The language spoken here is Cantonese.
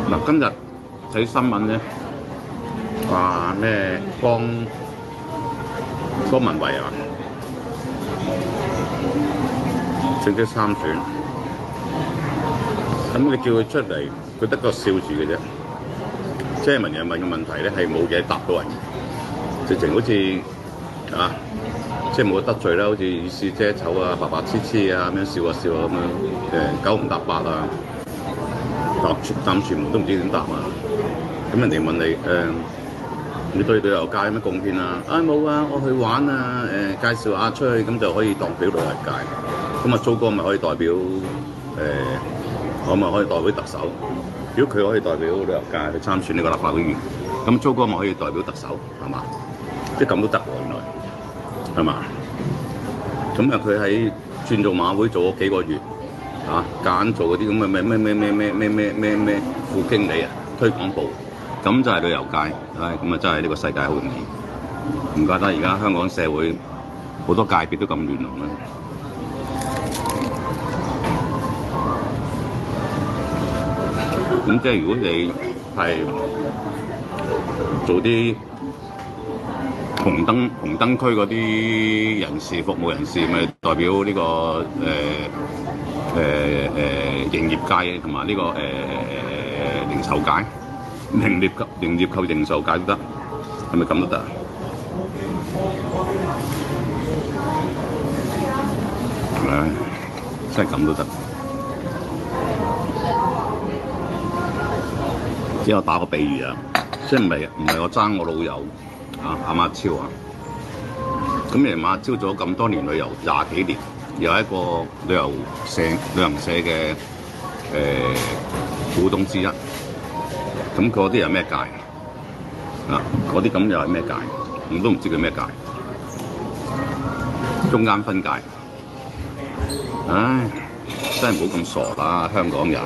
嗱，今日睇新聞咧，話咩江文慧啊，正式參選，咁你叫佢出嚟，佢得個笑住嘅啫，即係問人問嘅問題咧係冇嘢答到人，直情好似啊，即係冇得罪啦，好似以是遮醜啊、白白痴痴啊咁樣笑啊笑啊咁樣，九唔搭八啊，答全部都唔知點答啊！咁人哋問你你對旅遊界有咩貢獻啊？冇啊，我去玩啊，介紹下出去咁就可以代表旅遊界。咁啊，蘇哥咪可以代表我咪可以代表特首。如果佢可以代表旅遊界去參選呢個立法會議員，咁蘇哥咪可以代表特首，係嘛？即係咁都得喎，原來係嘛？咁啊，佢喺轉做馬會做咗幾個月，揀做嗰啲咁嘅咩副經理啊，推廣部。咁就係旅遊界，咁啊真係呢個世界好容易，唔怪得而家香港社會好多界別都咁亂龍啦。咁即係如果你係做啲紅燈區嗰啲人士、服務人士，咪代表呢個營業界同埋呢個零售界。營業及零售界都得，係咪咁都得？唉，真係咁都得。只有打個比喻啊，即係唔係我爭我老友阿馬超啊？咁人馬超做咗咁多年旅遊，20幾年，又係一個旅行社嘅股東之一。咁嗰啲係咩界啊？嗰啲咁又係咩界？我都唔知佢咩界，中間分界。唉，真係唔好咁傻啦，香港人。